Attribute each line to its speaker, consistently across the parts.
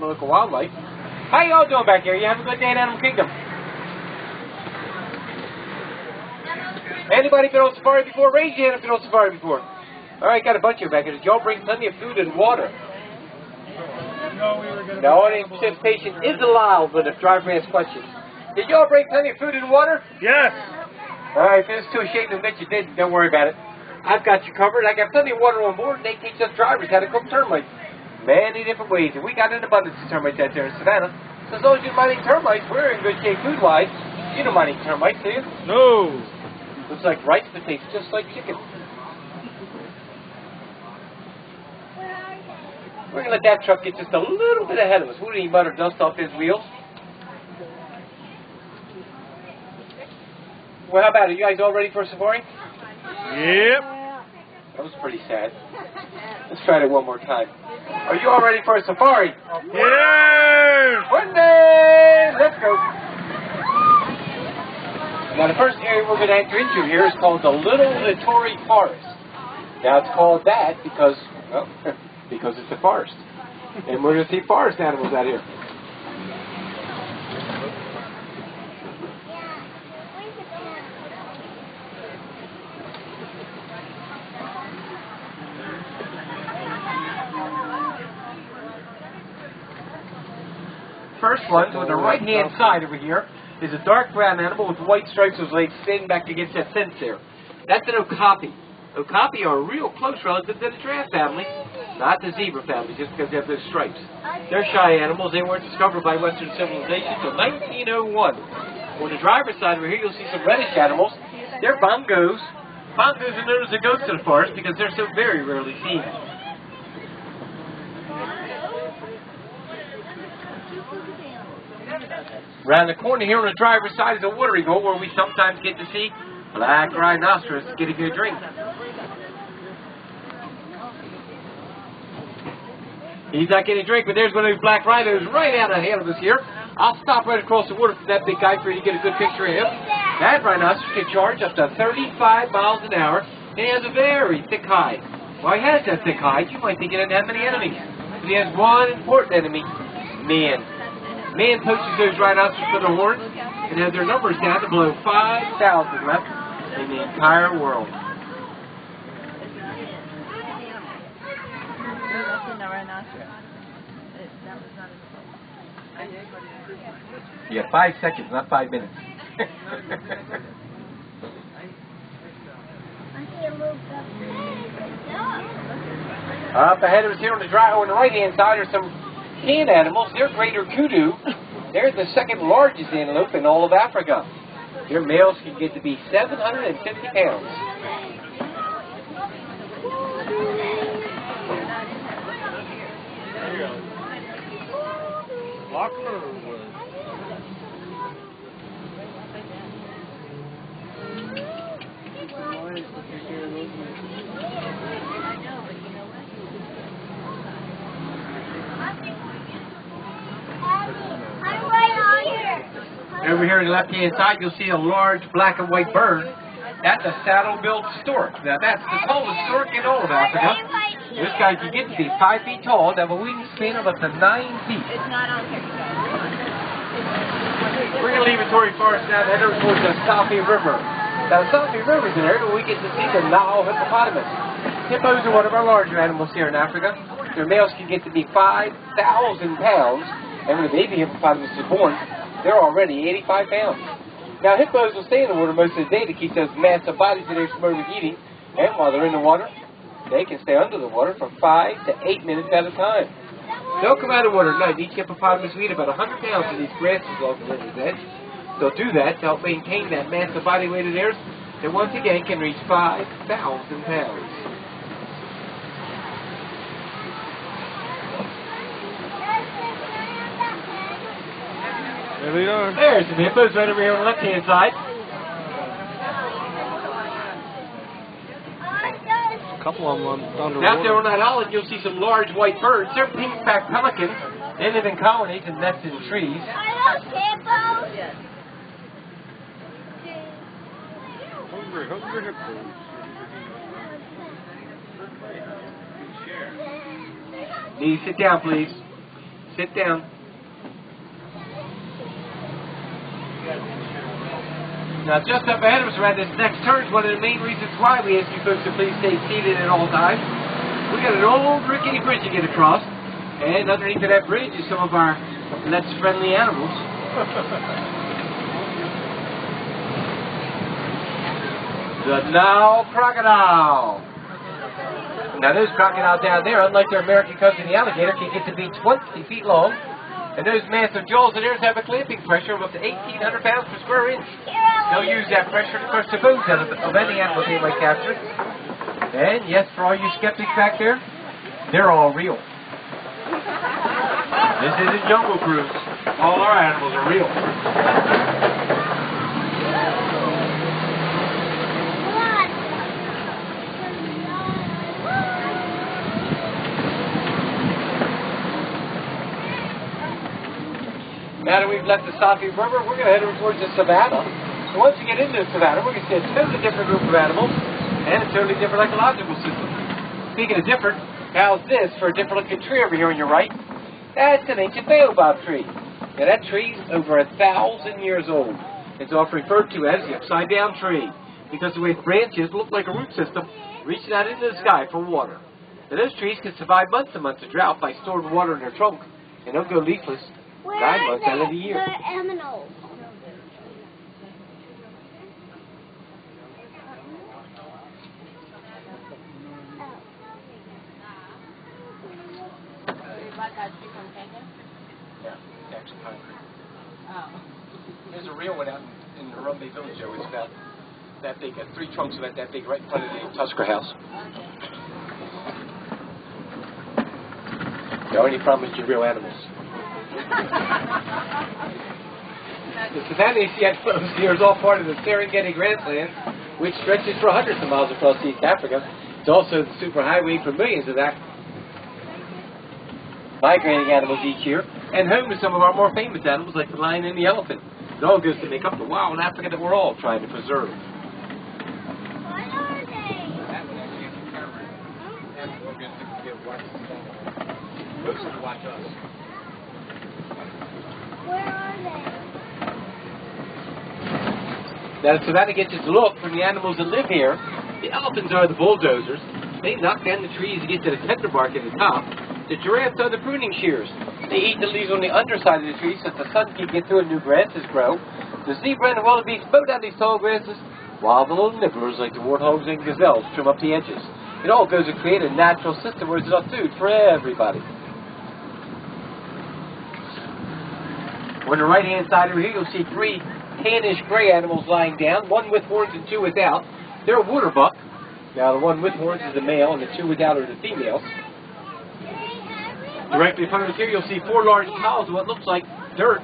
Speaker 1: local wildlife. How y'all doing back here? You have a good day in Animal Kingdom? Anybody been on safari before? Raise your hand if you've been on safari before. All right, got a bunch of you back here. Did y'all bring plenty of food and water? No, audience participation is allowed, but if driver asks questions. Did y'all bring plenty of food and water?
Speaker 2: Yes.
Speaker 1: All right, if it's too ashamed to admit you didn't, don't worry about it. I've got you covered. I got plenty of water on board, and they teach us drivers how to cook termites. Many different ways, and we got an abundance of termites out there in Savannah. So as long as you're minding termites, we're in good shape food-wise. You don't mind eating termites, do you?
Speaker 2: No.
Speaker 1: Looks like rice, but tastes just like chicken. We're going to let that truck get just a little bit ahead of us. What did he mutter dust off his wheels? Well, how about it? You guys all ready for a safari?
Speaker 2: Yep.
Speaker 1: That was pretty sad. Let's try it one more time. Are you all ready for a safari?
Speaker 2: Yes.
Speaker 1: One day! Let's go. Now, the first area we're going to enter into here is called the Little Ituri Forest. Now, it's called that because, well, because it's a forest. And we're going to see forest animals out here. First one, on the right-hand side over here, is a dark brown animal with white stripes with legs standing back against that fence there. That's an okapi. Okapi are a real close relative to the giraffe family, not the zebra family, just because they have those stripes. They're shy animals. They weren't discovered by Western civilization until 1901. On the driver's side over here, you'll see some reddish animals. They're bongos. Bongos are known as the ghosts of the forest because they're so very rarely seen. Around the corner here on the driver's side is a watering hole where we sometimes get to see black rhinoceros getting a drink. He's not getting a drink, but there's one of those black rhinos right out ahead of us here. I'll stop right across the water from that big guy for you to get a good picture of him. That rhinoceros can charge up to 35 miles an hour, and he has a very thick hide. Why he has that thick hide, you might think he doesn't have many enemies. But he has one important enemy, man. Man poaches those rhinoceros for the horns and has their numbers down to below 5,000 left in the entire world. You have 5 seconds, not 5 minutes. Up ahead of us here on the right-hand side are some hen animals. They're greater kudu. They're the second largest antelope in all of Africa. Their males can get to be 750 pounds. Over here on the left-hand side, you'll see a large black and white bird. That's a saddle-billed stork. Now, that's the tallest stork in all of Africa. This guy can get to be 5 feet tall and have a wingspan of up to 9 feet.
Speaker 3: It's not on picture.
Speaker 1: We're going to leave Ituri Forest now and head over towards the Safi River. Now, the Safi River is an area where we get to see the Nile hippopotamus. Hippos are one of our larger animals here in Africa. Their males can get to be 5,000 pounds, and when the baby hippopotamus is born, they're already 85 pounds. Now, hippos will stay in the water most of the day to keep those massive bodies of theirs from overheating, and while they're in the water, they can stay under the water for 5 to 8 minutes at a time. They'll come out of the water at night. Each hippopotamus will eat about 100 pounds of these grasses along the river's edge. They'll do that to help maintain that massive body weight of theirs that once again can reach 5,000 pounds.
Speaker 2: There we are.
Speaker 1: There's some hippos right over here on the left-hand side.
Speaker 2: A couple of them underwater.
Speaker 1: Out there on that island, you'll see some large white birds. They're pink-backed pelicans. They live in colonies and nest in trees.
Speaker 2: Hungry hippos.
Speaker 1: Please sit down, please. Sit down. Now, just up ahead of us around this next turn is one of the main reasons why we ask you folks to please stay seated at all times. We got an old rickety bridge to get across, and underneath of that bridge is some of our less friendly animals. The Nile crocodile. Now, those crocodiles down there, unlike their American cousin the alligator, can get to be 20 feet long. And those massive jaws of theirs have a clamping pressure of up to 1,800 pounds per square inch. They'll use that pressure to crush the bones out of any animal they might capture. And yes, for all you skeptics back there, they're all real. This isn't Jungle Cruise. All our animals are real. Now that we've left the Safi River, we're going to head over towards the savannah. So once we get into the savannah, we're going to see a totally different group of animals and a totally different ecological system. Speaking of different, how's this for a different looking tree over here on your right? That's an ancient baobab tree. Now that tree's over 1,000 years old. It's often referred to as the upside down tree because the way its branches look like a root system reaching out into the sky for water. Now those trees can survive months and months of drought by storing water in their trunk, and they'll go leafless 9 months out of the year.
Speaker 3: Where are animals?
Speaker 1: Yeah, it's actually concrete. There's a real one out in the Mrhub village, though. It's about that big. 3 trunks about that big right in front of the Tusker house. The only problem is your real animals. The savannah animals here is all part of the Serengeti grasslands, which stretches for hundreds of miles across East Africa. It's also the superhighway for millions of migrating animals each year, and home to some of our more famous animals like the lion and the elephant. It all goes to make up the wild Africa that we're all trying to preserve.
Speaker 3: What are they?
Speaker 1: Watch us.
Speaker 3: Where are they?
Speaker 1: Now, the savannah gets its look from the animals that live here. The elephants are the bulldozers. They knock down the trees to get to the tender bark at the top. The giraffes are the pruning shears. They eat the leaves on the underside of the tree so that the sun can get through and new grasses grow. The zebra and the wildebeest bow down these tall grasses, while the little nibblers like the warthogs and gazelles trim up the edges. It all goes to create a natural system where there's enough food for everybody. On the right-hand side over here, you'll see 3 tannish gray animals lying down, 1 with horns and 2 without. They're a water buck. Now, the 1 with horns is the male, and the 2 without are the females. Directly in front of us here, you'll see 4 large piles of what looks like dirt.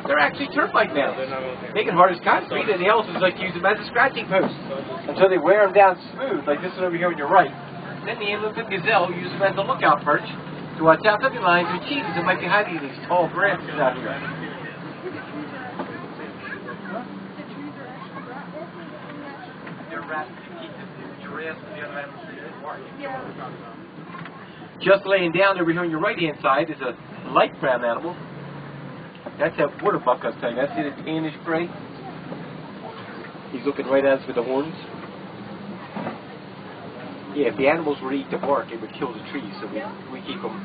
Speaker 1: They're actually termite mounds. Make it hard as concrete, and the elephants like to use them as a scratching post until they wear them down smooth, like this one over here on your right. And then the elephant gazelle uses them as a lookout perch to watch out for the lions or cheetahs that might be hiding in these tall grasses out here. They're rats to keep the giraffes and the other animals in the park. Just laying down over here on your right-hand side is a light brown animal. That's that water buck I was telling you. I see the tannish gray. He's looking right at us with the horns. Yeah, if the animals were to eat the bark, it would kill the trees, so we keep them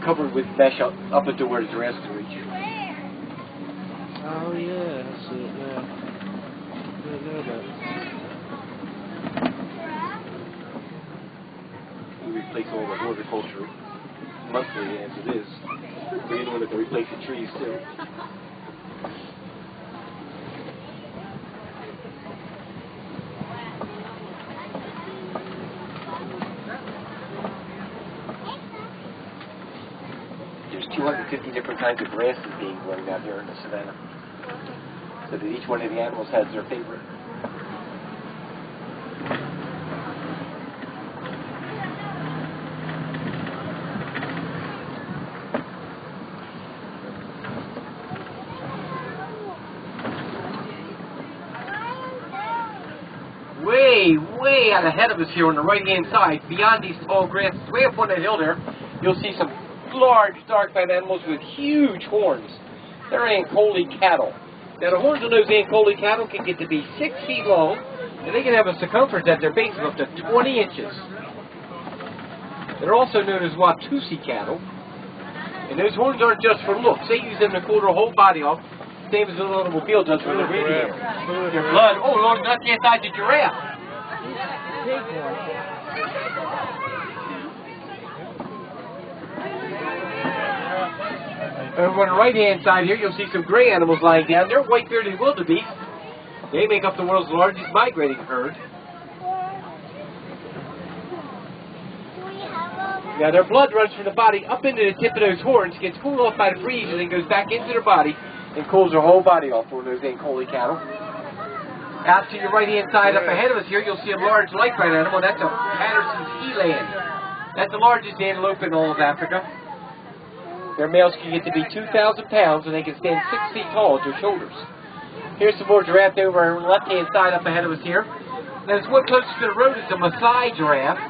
Speaker 1: covered with mesh up until where the giraffes can reach.
Speaker 2: Oh, yeah, I see it now. I didn't know that.
Speaker 1: We replace all the horticulture monthly as it is. We didn't want to replace the trees, too. There's 250 different kinds of grasses being grown out here in the savannah, so that each one of the animals has their favorite. Way out ahead of us here on the right-hand side, beyond these tall grasses, way up on that hill there, you'll see some large dark-fat animals with huge horns. They're Ankole cattle. Now the horns of those Ankole cattle can get to be 6 feet long, and they can have a circumference at their base of up to 20 inches. They're also known as Watusi cattle, and those horns aren't just for looks. They use them to cool their whole body off, same as an automobile does for their radiator. Their blood. Oh Lord, not the inside the giraffe. Over on the right-hand side here, you'll see some gray animals lying down. They're white-bearded wildebeest. They make up the world's largest migrating herd. Now, their blood runs from the body up into the tip of those horns, gets cooled off by the breeze, and then goes back into their body and cools their whole body off for those Ankole cattle. Out to your right-hand side up ahead of us here, you'll see a large light-brown animal. That's a Patterson's eland. That's the largest antelope in all of Africa. Their males can get to be 2,000 pounds, and they can stand 6 feet tall at their shoulders. Here's some more giraffe over on the left-hand side up ahead of us here. Now, this one closest to the road is a Maasai giraffe.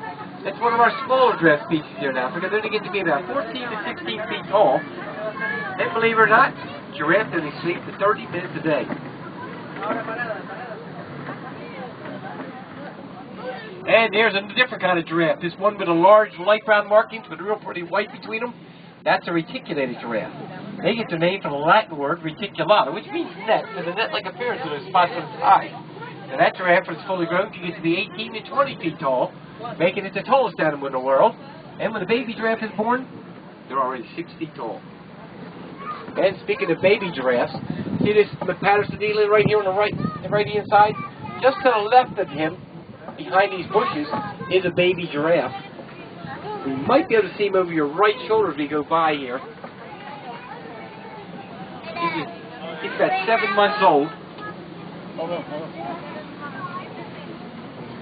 Speaker 1: That's one of our smaller giraffe species here in Africa. They get to be about 14 to 16 feet tall. And believe it or not, giraffes only sleep for 30 minutes a day. And there's a different kind of giraffe. This one with a large light brown markings with a real pretty white between them. That's a reticulated giraffe. They get their name from the Latin word reticulata, which means net, with a net-like appearance with those spots on its eyes. Now that giraffe, when it's fully grown, can get to be 18 to 20 feet tall, making it the tallest animal in the world. And when a baby giraffe is born, they're already 6 feet tall. And speaking of baby giraffes, see this Patterson eland right here on the right-hand side? Just to the left of him, behind these bushes, is a baby giraffe. You might be able to see him over your right shoulder as we go by here. He's about 7 months old.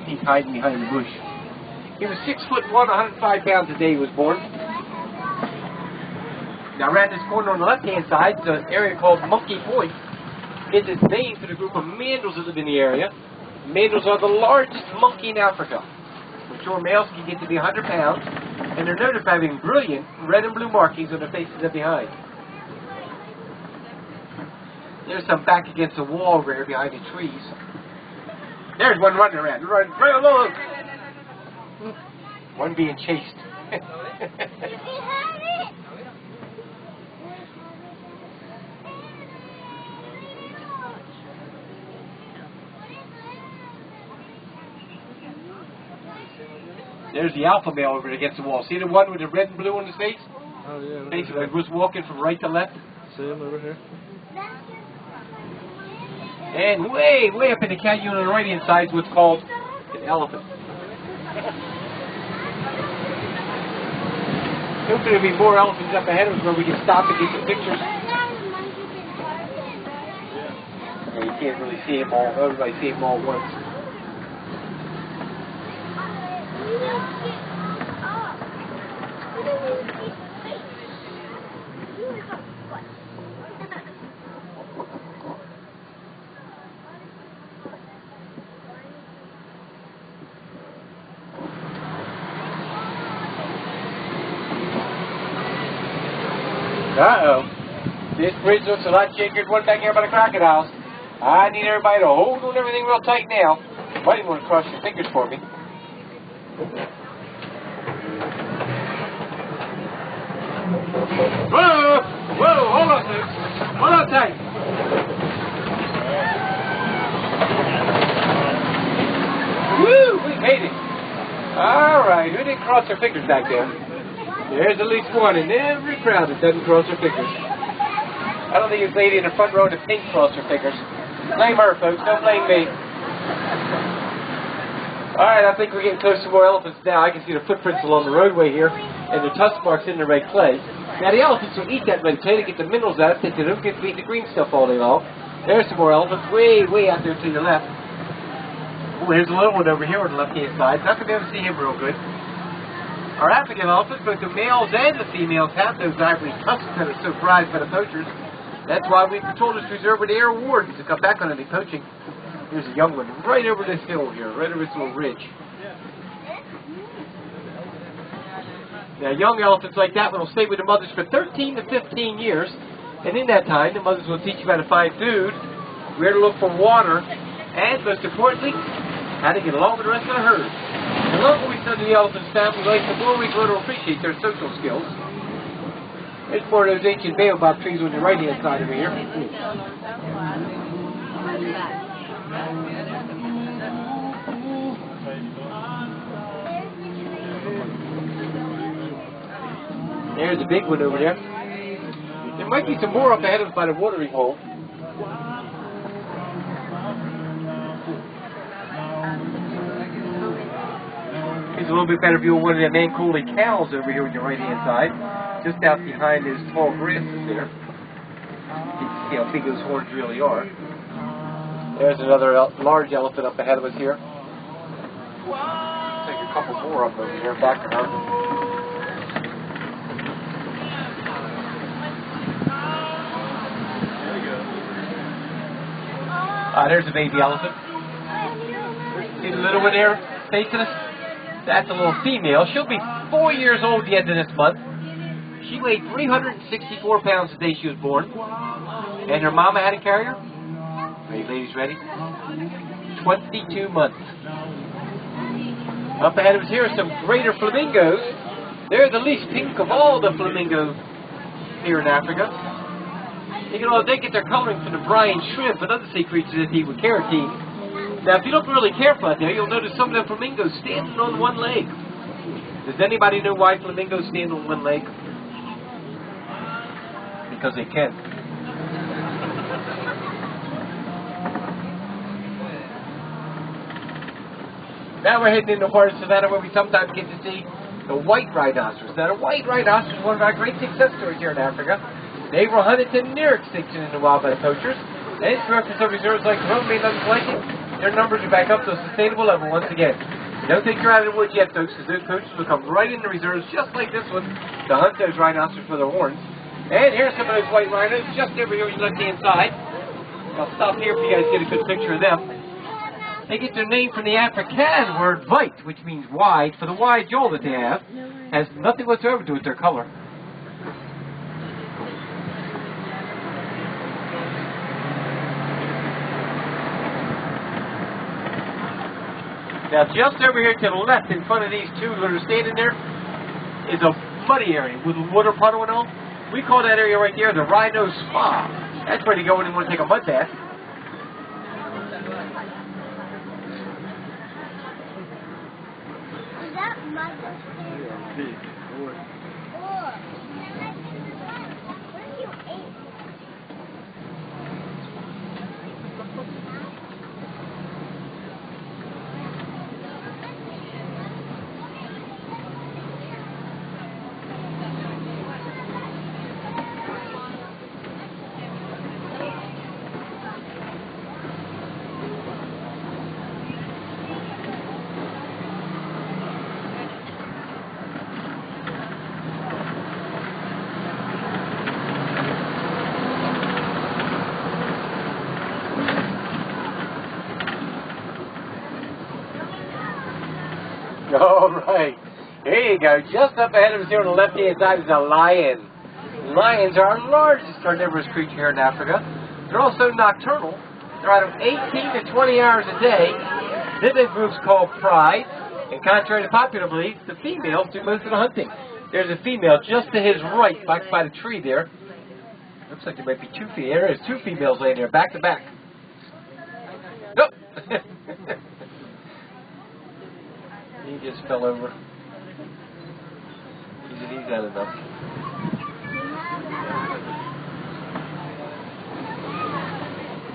Speaker 1: He's hiding behind the bush. He was 6'1", 105 pounds the day he was born. Now around this corner on the left-hand side, the area called Monkey Point is its name for the group of mandrills that live in the area. Mandrills are the largest monkey in Africa. Mature males can get to be 100 pounds, and they're known for having brilliant red and blue markings on their faces and behind. There's some back against the wall there behind the trees. There's one running around. Running right along. One being chased. There's the alpha male over against the wall. See the one with the red and blue on his face?
Speaker 2: Oh, yeah.
Speaker 1: Basically, was walking from right to left.
Speaker 2: See him over here?
Speaker 1: And way up in the canyon on the right-hand side is what's called an elephant. Hopefully there'll be more elephants up ahead of us where we can stop and get some pictures. Yeah, you can't really see them all. Everybody see them all at once. Uh-oh. This bridge looks a lot shakier than one back here by the crocodiles. I need everybody to hold on everything real tight now. You might even want to cross your fingers for me. Whoa! Whoa! Hold on, folks. Hold on tight. Woo! We made it. All right. Who didn't cross their fingers back there? There's at least one in every crowd that doesn't cross her fingers. I don't think this lady in the front row in the pink crossed her fingers. Blame her, folks. Don't blame me. Alright, I think we're getting close to more elephants now. I can see the footprints along the roadway here, and the tusk marks in the red clay. Now, the elephants will eat that red clay to get the minerals out of it, so they don't get to eat the green stuff all day long. There's some more elephants way out there to your left. Oh, here's a little one over here on the left-hand side. Not going to be able to see him real good. Our African elephants, both the males and the females, have those ivory tusks that are so prized by the poachers. That's why we patrol this reserve with air wardens to come back on any poaching. Here's a young one right over this hill here, right over this little ridge. Now, young elephants like that one will stay with the mothers for 13 to 15 years. And in that time, the mothers will teach you how to find food, where to look for water, and most importantly, how to get along with the rest of the herd. The longer we study the elephant's family life, the more we grow to appreciate their social skills. There's more of those ancient baobab trees on the right-hand side over here. There's a big one over there. There might be some more up ahead of us by the watering hole. Here's a little bit better view of one of the Mancooley cows over here on your right-hand side, just out behind those tall grasses there. You can see how big those horns really are. There's another large elephant up ahead of us here. Take a couple more up over here, back to her. There's a baby elephant. See the little one there facing us? That's a little female. She'll be 4 years old at the end of this month. She weighed 364 pounds the day she was born. And her mama had to carry her. Are you ladies ready? 22 months. Up ahead of us here are some greater flamingos. They're the least pink of all the flamingos here in Africa. You know, they get their coloring from the brine shrimp and other sea creatures that eat with carotene. Now, if you look really careful out there, you'll notice some of the flamingos standing on one leg. Does anybody know why flamingos stand on one leg? Because they can. Now we're heading into part of Savannah where we sometimes get to see the white rhinoceros. Now, the white rhinoceros is one of our great success stories here in Africa. They were hunted to near extinction in the wild by poachers. And it's reference of reserves like Mrhub may not like it. Their numbers are back up to a sustainable level once again. Don't think you're out of the woods yet, folks, because those poachers will come right in the reserves just like this one to hunt those rhinoceros for their horns. And here's some of those white rhinos just over here on your left-hand side. I'll stop here for you guys to get a good picture of them. They get their name from the Afrikaans word "weit," which means wide, for the wide jaw that they have has nothing whatsoever to do with their color. Now, just over here to the left, in front of these two that are standing there, is a muddy area with a water puddle and all. We call that area right there the Rhino Spa. That's where you go when you want to take a mud bath.
Speaker 3: Is that mother's favorite? Or, what do you eat?
Speaker 1: All right. Here you go. Just up ahead of us here on the left-hand side is a lion. Lions are our largest carnivorous creature here in Africa. They're also nocturnal. They're out of 18 to 20 hours a day. Live in groups called prides. And contrary to popular belief, the females do most of the hunting. There's a female just to his right, back by the tree there. Looks like there might be two females. There is two females laying there, back to back. Nope. He just fell over. He's had enough.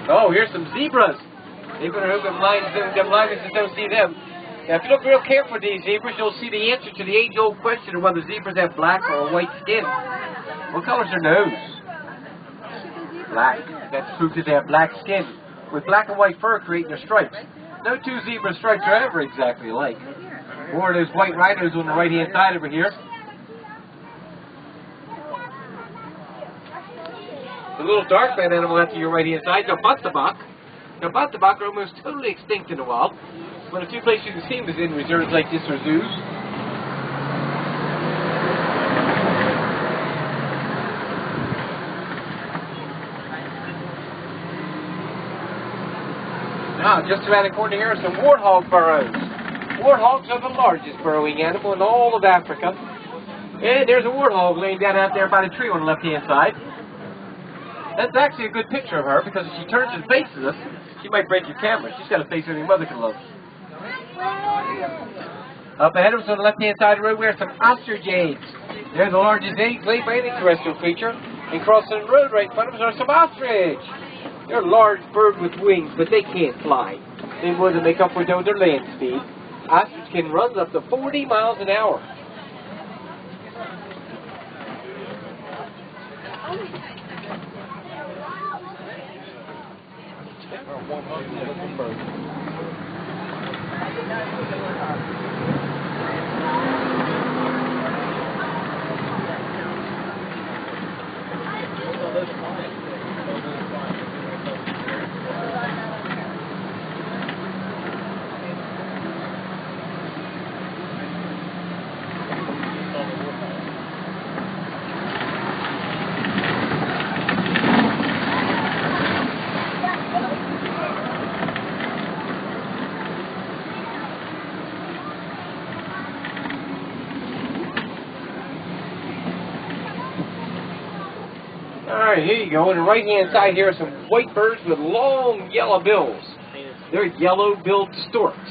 Speaker 1: Oh, here's some zebras. They've been hoping them lionesses don't see them. Now, if you look real careful at these zebras, you'll see the answer to the age-old question of whether zebras have black or white skin. What color's their nose? Black. That's proof that they have black skin, with black and white fur creating their stripes. No two zebra stripes are ever exactly alike. More of those white rhinos on the right-hand side over here. The little dark red animal out to your right-hand side, the batabak. Now, batabak are almost totally extinct in the wild, but a few places you can see them is in reserves like this or zoos. Now, just around the corner here are some warthog burrows. Warthogs are the largest burrowing animal in all of Africa. And there's a warthog laying down out there by the tree on the left-hand side. That's actually a good picture of her, because if she turns and faces us, she might break your camera. She's got a face only a mother can love. Up ahead of us on the left-hand side of the road, we have some ostrich eggs. They're the largest eggs laid by any terrestrial creature. And crossing the road right in front of us are some ostrich. They're a large bird with wings, but they can't fly. They more than make up for their land speed. Ostrich can run up to 40 miles an hour. Alright, here you go. On the right-hand side here are some white birds with long yellow bills. They're yellow-billed storks.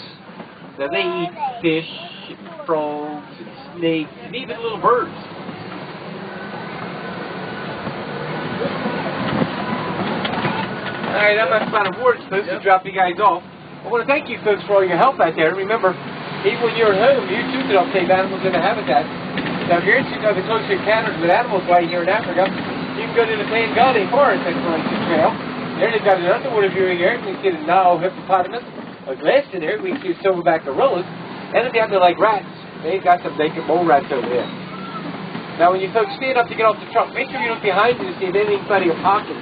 Speaker 1: Now they eat fish, and frogs, and snakes, and even little birds. Alright, I'm out of words, folks, to drop you guys off. I want to thank you folks for all your help out there. Remember, even when you're at home, you too can help save animals in the habitat. Now, if you're interested in know the closer encounters with animals right here in Africa, you can go to the Tangani Forest Exploration Trail. There they've got an underwater viewing area. We can see the Nile hippopotamus, a glass in there. We can see silverback gorillas. And if you have to like rats, they've got some naked mole rats over there. Now, when you folks stand up to get off the truck, make sure you look behind you to see if anything out of your pocket,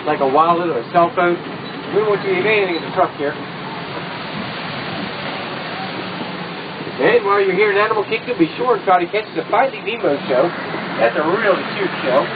Speaker 1: like a wallet or a cell phone. We don't want you to leave anything in the truck here. And while you're here in Animal Kingdom, be sure and try to catch the Finding Nemo show. That's a really cute show.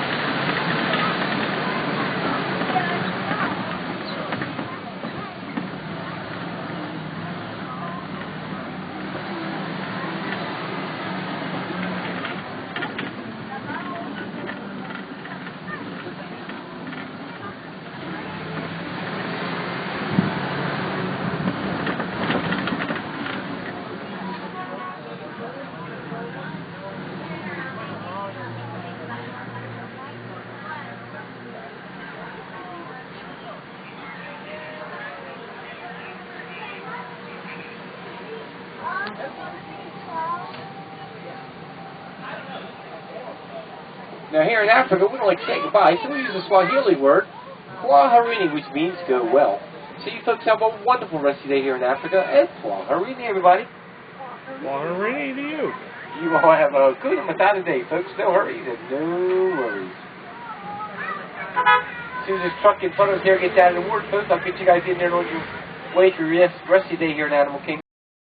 Speaker 1: Now here in Africa, we don't like to say goodbye, so we use the Swahili word, kwaherini, which means go well. So you folks have a wonderful rest of your day here in Africa, and kwaherini, everybody.
Speaker 2: Kwaherini to you.
Speaker 1: You all have a good and without a day, folks. No hurries and no worries. As soon as this truck in front of us here gets out of the word, folks, I'll get you guys in there on your way to your rest of your day here in Animal Kingdom.